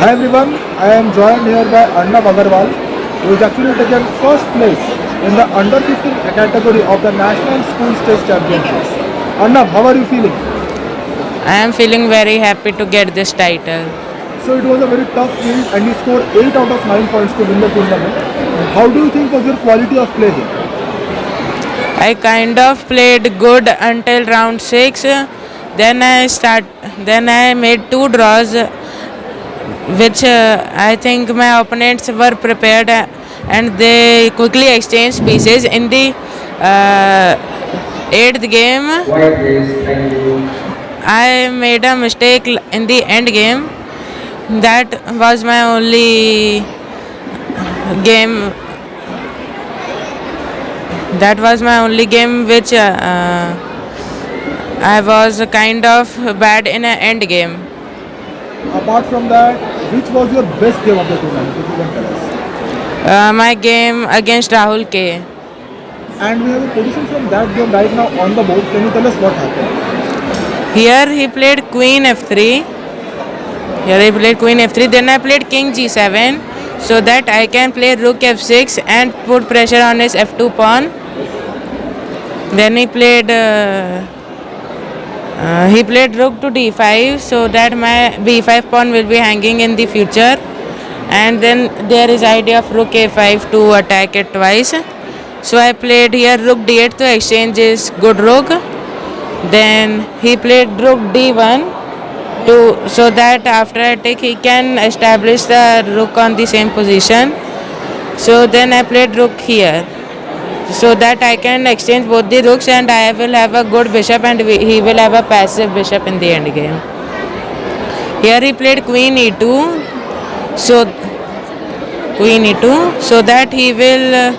Hi everyone, I am joined here by Arnav Agarwal, who is actually taken first place in the under 15 category of the National School Stage Championships. Arnav, how are you feeling? I am feeling very happy to get this title. So it was a very tough field and you scored 8 out of 9 points to win the tournament. How do you think was your quality of play here? I kind of played good until round 6. Then I made two draws which I think my opponents were prepared and they quickly exchanged pieces in the uh, 8th game. White race, thank you. I made a mistake in the end game. That was my only game. That was my only game which I was kind of bad in an end game. Apart from that, which was your best game of the tournament, if you can tell us? My game against Rahul K. And we have a position from that game right now on the board. Can you tell us what happened? Here he played Queen F3. Then I played King G7 so that I can play Rook F6 and put pressure on his F2 pawn. Then he played Rook to D5 so that my B5 pawn will be hanging in the future. And then there is idea of Rook A5 to attack it twice. So I played here Rook D8 to exchange his good rook. Then he played Rook D1 to so that after I take he can establish the rook on the same position. So then I played Rook here so that I can exchange both the rooks and I will have a good bishop and he will have a passive bishop in the end game. Here he played Queen E2 so so that he will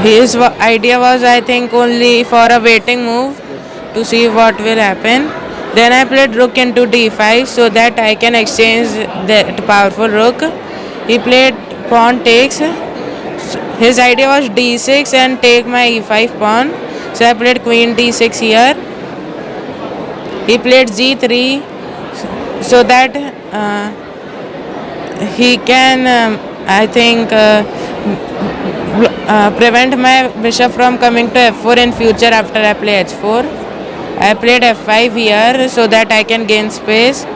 his idea was I think only for a waiting move to see what will happen. Then I played Rook into D5 so that I can exchange the powerful rook. He played pawn takes. His idea was D6 and take my E5 pawn. So I played Queen D6 here. He played G3 so that he can I think prevent my bishop from coming to F4 in future after I play H4. I played F5 here so that I can gain space.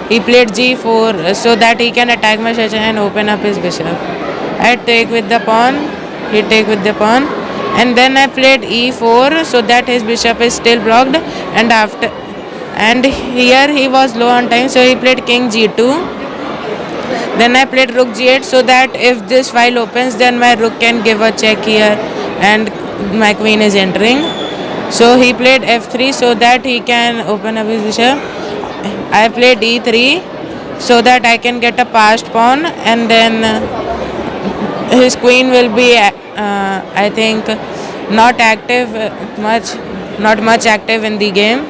He played G4 so that he can attack my section and open up his bishop. I take with the pawn, he take with the pawn, and then I played E4 so that his bishop is still blocked. And here he was low on time, so he played King G2. Then I played Rook G8 so that if this file opens, then my rook can give a check here, and my queen is entering. So he played F3 so that he can open up his bishop. I played E3 so that I can get a passed pawn, and then his queen will be I think not active not much active in the game.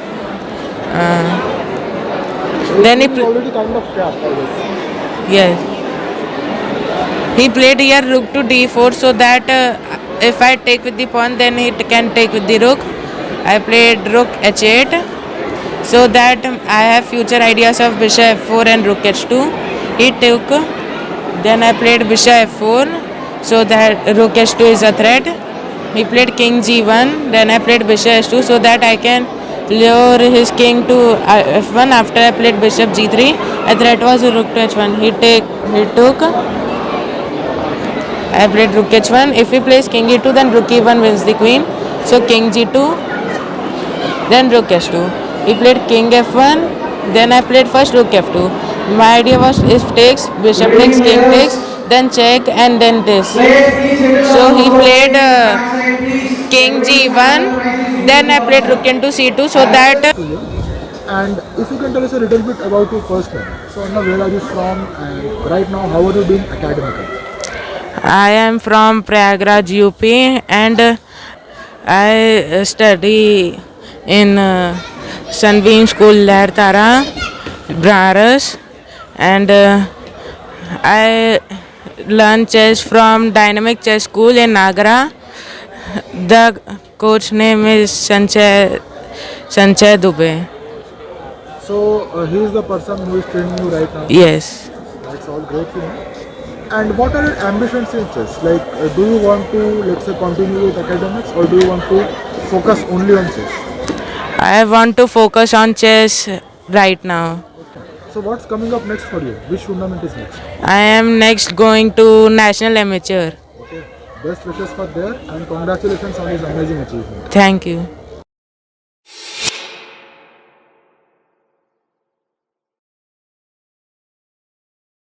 Then he It's already kind of trapped, I guess. yes, he played here Rook to D4 so that if I take with the pawn, then he can take with the rook. I played Rook H8 so that I have future ideas of Bishop F4 and Rook H2. He took. Then I played Bishop F4 so that Rook H2 is a threat. He played King G1. Then I played Bishop H2 so that I can lure his king to F1. After I played Bishop G3, a threat was Rook to H1. He took. I played Rook H1. If he plays King E2, then Rook E1 wins the queen. So King G2, then Rook H2. He played King F1. Then I played first Rook F2. My idea was if takes, Bishop takes, King takes, then check, and then this. So he played King G1. Then I played Rook into C2 so that To you. And if you can tell us a little bit about your first name. So Arnav, where are you from and right now how are you doing academically? I am from Prayagraj, UP, and I study in Sunbeam School, Lehr Tara, Braras, and I learn chess from Dynamic Chess School in Agra. The coach name is Sanjay Dubey. So he is the person who is training you right now. Yes. That's all great to know. And what are your ambitions in chess? Like, do you want to, let's say, continue with academics, or do you want to focus only on chess? I want to focus on chess right now. So what's coming up next for you? Which tournament is next? I am next going to National Amateur. Okay. Best wishes for there, and congratulations on this amazing achievement. Thank you.